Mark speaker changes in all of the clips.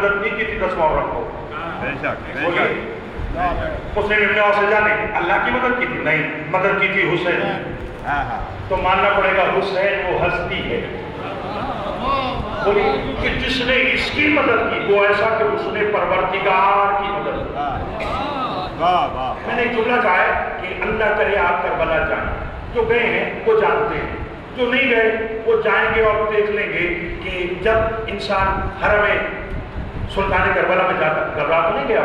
Speaker 1: مدد نہیں کی تھی 10 محرم کو؟
Speaker 2: بے شک بے
Speaker 1: بولیے
Speaker 2: شک
Speaker 1: مسلم ابن اوسجا نے اللہ کی مدد کی تھی؟ نہیں، مدد کی تھی حسین۔ تو ماننا پڑے گا حسین وہ ہستی ہے بولیے کہ جس نے اس کی مدد کی وہ ایسا کہ اس نے پروردگار کی مدد کی۔ میں نے ایک جملہ کہا ہے کہ اللہ کرے آپ کربلا جائیں، جو گئے ہیں وہ جانتے ہیں، جو نہیں گئے وہ جائیں گے اور دیکھ لیں گے کہ جب انسان حرم سلطان کربلا میں جاتا گھبرا تو نہیں گیا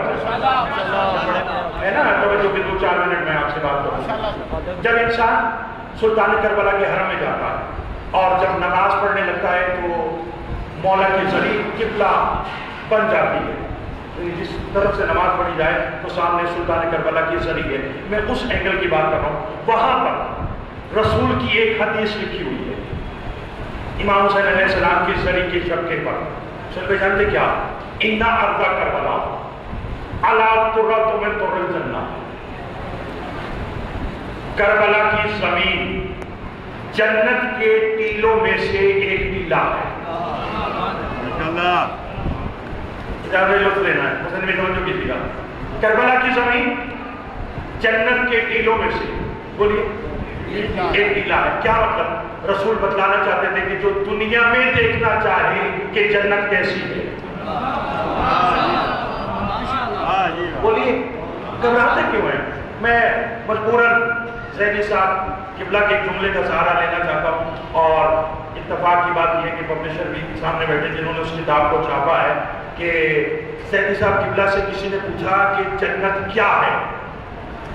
Speaker 1: ہے نا؟ تو بھی 2-4 منٹ میں آپ سے بات کروں۔ جب انسان سلطان کربلا کے حرم میں جاتا ہے اور جب نماز پڑھنے لگتا ہے تو مولا کی زمین قبلہ بن جاتی ہے، جس طرف سے نماز پڑھی جائے تو سامنے سلطان کربلا کی زمین ہے۔ میں اس اینگل کی بات کر رہا ہوں۔ وہاں پر رسول کی ایک حدیث لکھی ہوئی ہے امام حسین علیہ السلام کی زمین کے شبکے پر۔ سن پہ جانتے کیا؟ اِنَّا أَرْضَ كَرْبَلَا عَلَىٰ تُرَّةٍ مِّن تُرِّ الْجَنَّةِ، کربلا کی زمین جنت کے ٹیلوں میں سے ایک ٹیلا ہے۔ اجازت لطف لینا ہے، حسین میں توجہ کیجیے گا۔ کربلا کی زمین جنت کے ٹیلوں میں سے بولیے ایک ٹیلا ہے۔ کیا مطلب؟ رسول بتلانا چاہتے تھے کہ جو دنیا میں دیکھنا چاہے کہ جنت کیسی ہے، بولیے گھبراتے کیوں ہیں؟ میں مجبوراً زیدی صاحب قبلہ کے جملے کا سہارا لینا چاہتا ہوں، اور اتفاق کی بات یہ ہے کہ پبلشر بھی سامنے بیٹھے جنہوں نے اس کتاب کو چھاپا ہے کہ زیدی صاحب قبلہ سے کسی نے پوچھا کہ جنت کیا ہے،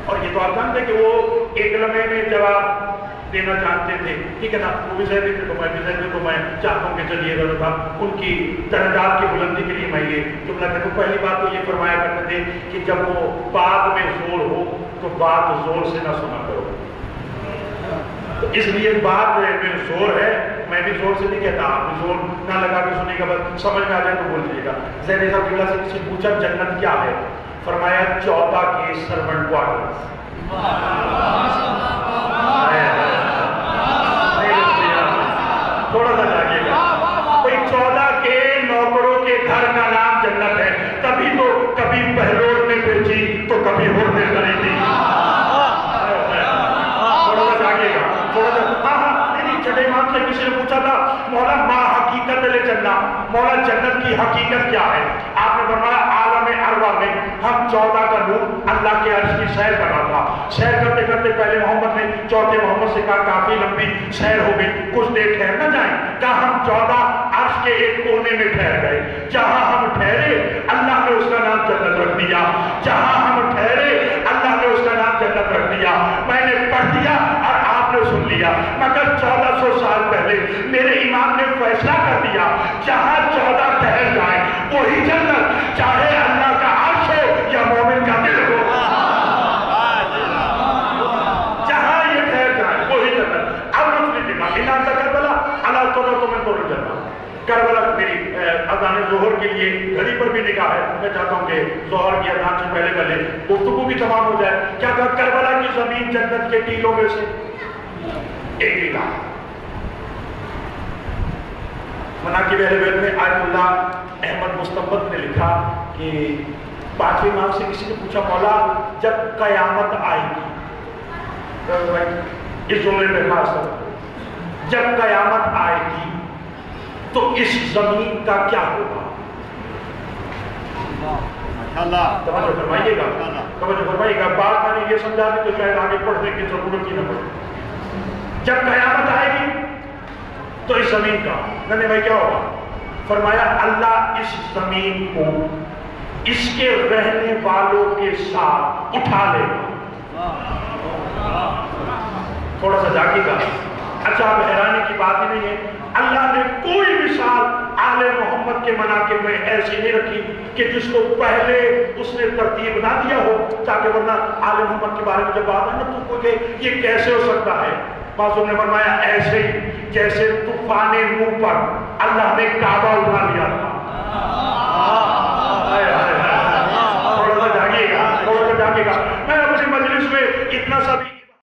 Speaker 1: اور یہ تو آپ جانتے کہ وہ ایک لمحے میں جواب دینا چاہتے تھے، ٹھیک ہے نا؟ وہ بھی زیدی تھے تو میں بھی زیدی، تو میں چاہتا ہوں کہ چلیے غلط تھا ان کی درجات کی بلندی کے لیے میں یہ جملہ کہتا ہوں۔ پہلی بات تو یہ فرمایا کرتے تھے کہ جب وہ بات میں زور ہو تو بات زور سے نہ سنا کرو، اس لیے بات میں زور ہے، میں بھی زور سے نہیں کہتا، آپ بھی زور نہ لگا کے سنیں گا، بس سمجھ میں آ جائے تو بول دیجیے گا۔ زید صاحب قبلہ سے کسی پوچھا جنت کیا ہے، فرمایا 14 کے سرونٹ کوارٹرز۔ تھوڑا سا جاگیے گا، کوئی 14 کے نوکروں کے گھر کا نام جنت ہے، تبھی تو کبھی بہلوڑ نے بیچی تو کبھی ہور نے خریدی۔ چھٹے امام سے کسی نے پوچھا تھا مولا ما حقیقت جنت، مولا جنت کی حقیقت کیا ہے؟ آپ نے فرمایا عالم ارواح میں ہم 14 کا نور اللہ کے عرش کی سیر کر رہا تھا، سیر کرتے کرتے پہلے محمد نے چوتھے محمد سے کہا کافی لمبی سیر ہو گئی، کچھ دیر ٹھہر نہ جائیں؟ کہا ہم 14 عرش کے ایک کونے میں ٹھہر گئے، جہاں ہم ٹھہرے اللہ نے اس کا نام جنت رکھ دیا، جہاں ہم ٹھہرے اللہ نے اس کا نام جنت رکھ دیا۔ میں نے پڑھ دیا اور آپ نے سن لیا، مگر 1400 سال پہلے میرے امام نے فیصلہ کر دیا جہاں 14 ٹھہر جائیں وہی جنت، چاہے اللہ کا عرش ہو یا مومن کا دل ہو، جہاں یہ ٹھہر جائیں وہی جنت۔ اب مسلم دماغ انہاں کا کربلا اللہ تعالیٰ تمہیں تو جنت۔ کربلا میری اذان ظہر کے لیے گھڑی پر بھی نگاہ ہے، میں چاہتا ہوں کہ ظہر کی اذان سے پہلے پہلے گفتگو بھی تمام ہو جائے۔ کیا کہا؟ کربلا کی زمین جنت کے ٹیلوں میں سے ایک ٹیلا۔ مناقب اہل بیت میں آیت اللہ احمد مستنبط نے لکھا کہ 5ویں امام سے کسی نے پوچھا مولا جب قیامت آئے گی، اس جملے میں خاص طور جب قیامت آئے گی تو اس زمین کا کیا ہوگا؟ توجہ فرمائیے گا، توجہ فرمائیے گا، بات میں نے یہ سمجھا دی تو شاید آگے پڑھنے کی ضرورت ہی نہ پڑے۔ جب قیامت آئے گی تو اس زمین کا ننے بھائی کیا ہوگا؟ فرمایا اللہ اس زمین کو اس کے رہنے والوں کے ساتھ اٹھا لے گا۔ تھوڑا سا جاگے گا۔ اچھا اب حیرانی کی بات ہی نہیں ہے، اللہ نے کوئی مثال آل محمد کے مناقب میں ایسی نہیں رکھی کہ جس کو پہلے اس نے ترتیب نہ دیا ہو، تاکہ ورنہ آل محمد کے بارے میں جب بات ہے نا تو کوئی کہ یہ کیسے ہو سکتا ہے؟ معصوم نے فرمایا ایسے ہی جیسے طوفان نوح پر اللہ نے کعبہ اٹھا لیا تھا۔ تھوڑا سا جاگیے گا، تھوڑا سا جاگیے گا۔